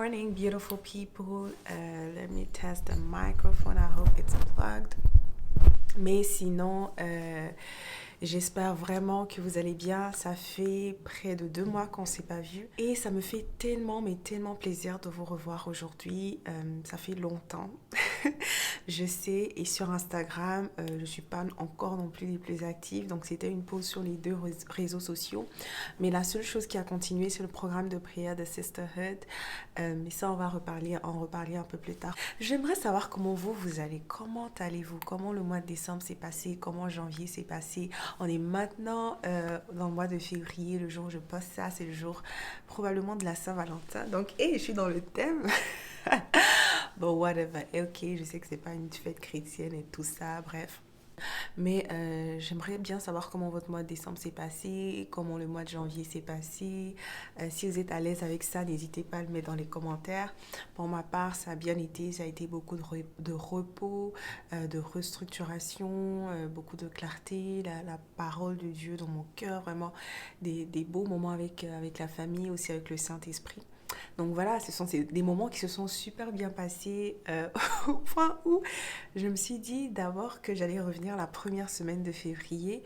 morning, beautiful people. Let me test the microphone. I hope it's plugged. Mais sinon, j'espère vraiment que vous allez bien. Ça fait près de 2 mois qu'on ne s'est pas vu. Et ça me fait tellement, mais tellement plaisir de vous revoir aujourd'hui. Ça fait longtemps. Je sais. Et sur Instagram, je ne suis pas encore non plus les plus actives. Donc, c'était une pause sur les deux réseaux sociaux. Mais la seule chose qui a continué, c'est le programme de prière de Sisterhood. Mais ça, on va en reparler un peu plus tard. J'aimerais savoir comment vous allez. Comment allez-vous? Comment le mois de décembre s'est passé? Comment janvier s'est passé? On est maintenant dans le mois de février. Le jour où je poste ça, c'est le jour probablement de la Saint-Valentin. Donc, je suis dans le thème. Bon, whatever. Et ok, je sais que c'est pas une fête chrétienne et tout ça, bref. Mais j'aimerais bien savoir comment votre mois de décembre s'est passé, comment le mois de janvier s'est passé. Si vous êtes à l'aise avec ça, n'hésitez pas à le mettre dans les commentaires. Pour ma part, ça a bien été. Ça a été beaucoup de repos, de restructuration, beaucoup de clarté, la parole de Dieu dans mon cœur, vraiment des beaux moments avec la famille, aussi avec le Saint-Esprit. Donc voilà, ce sont des moments qui se sont super bien passés au point où je me suis dit d'abord que j'allais revenir la première semaine de février,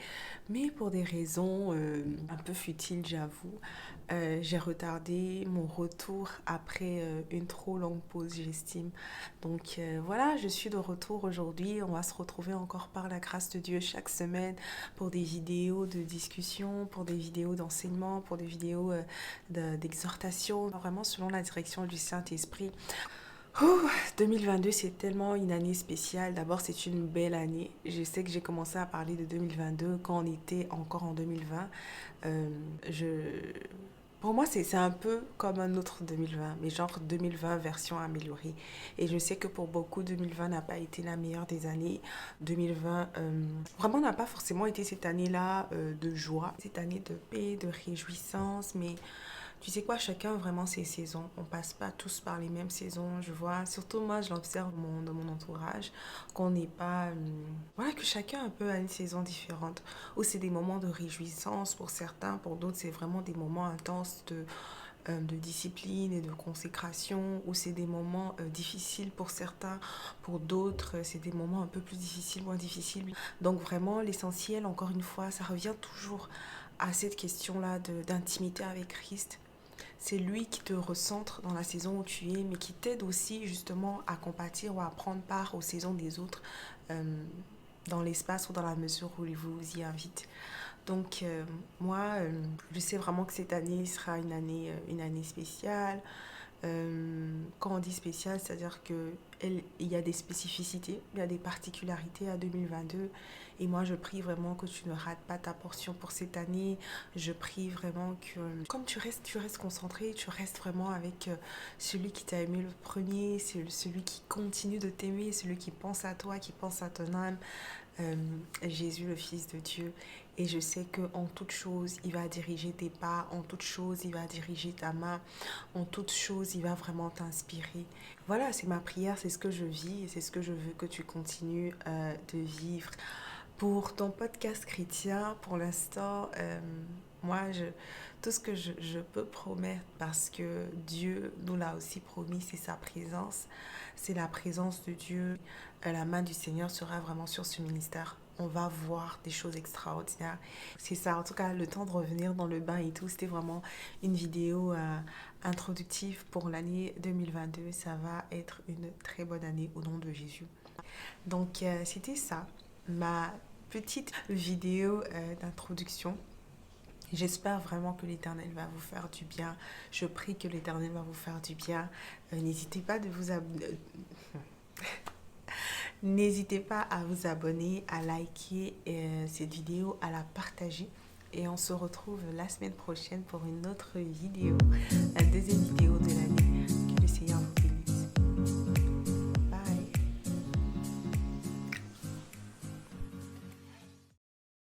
mais pour des raisons un peu futiles, j'avoue, j'ai retardé mon retour après une trop longue pause, j'estime. Donc voilà, je suis de retour aujourd'hui. On va se retrouver encore par la grâce de Dieu chaque semaine pour des vidéos de discussion, pour des vidéos d'enseignement, pour des vidéos d'exhortation, vraiment selon la direction du Saint-Esprit. 2022, c'est tellement une année spéciale. D'abord, c'est une belle année. Je sais que j'ai commencé à parler de 2022 quand on était encore en 2020. Euh, je... Pour moi, c'est un peu comme un autre 2020, mais genre 2020 version améliorée. Et je sais que pour beaucoup, 2020 n'a pas été la meilleure des années. 2020, vraiment n'a pas forcément été cette année-là de joie, cette année de paix, de réjouissance, mais tu sais quoi, chacun vraiment ses saisons. On passe pas tous par les mêmes saisons, je vois. Surtout moi, je l'observe dans mon entourage, qu'on n'est pas... voilà, que chacun un peu a une saison différente. Ou c'est des moments de réjouissance pour certains, pour d'autres, c'est vraiment des moments intenses de discipline et de consécration, ou c'est des moments difficiles pour certains, pour d'autres, c'est des moments un peu plus difficiles, moins difficiles. Donc vraiment, l'essentiel, encore une fois, ça revient toujours à cette question-là d'intimité avec Christ. C'est lui qui te recentre dans la saison où tu es, mais qui t'aide aussi justement à compatir ou à prendre part aux saisons des autres dans l'espace ou dans la mesure où il vous y invite. Donc moi, je sais vraiment que cette année sera une année spéciale. Quand on dit spécial, c'est-à-dire qu'il y a des spécificités, il y a des particularités à 2022. Et moi, je prie vraiment que tu ne rates pas ta portion pour cette année. Je prie vraiment que, comme tu restes concentré, tu restes vraiment avec celui qui t'a aimé le premier, celui qui continue de t'aimer, celui qui pense à toi, qui pense à ton âme. Jésus, le Fils de Dieu. Et je sais qu'en toute chose, il va diriger tes pas. En toute chose, il va diriger ta main. En toute chose, il va vraiment t'inspirer. Voilà, c'est ma prière, c'est ce que je vis et c'est ce que je veux que tu continues de vivre. Pour ton podcast chrétien, pour l'instant, moi, tout ce que je peux promettre, parce que Dieu nous l'a aussi promis, c'est sa présence. C'est la présence de Dieu. La main du Seigneur sera vraiment sur ce ministère. On va voir des choses extraordinaires. C'est ça, en tout cas, le temps de revenir dans le bain et tout, c'était vraiment une vidéo introductive pour l'année 2022. Ça va être une très bonne année au nom de Jésus. Donc, c'était ça, ma petite vidéo d'introduction. J'espère vraiment que l'Éternel va vous faire du bien. Je prie que l'Éternel va vous faire du bien. N'hésitez pas de vous abonner. N'hésitez pas à vous abonner, à liker cette vidéo, à la partager. Et on se retrouve la semaine prochaine pour une autre vidéo, la deuxième vidéo de l'année. Que le Seigneur vous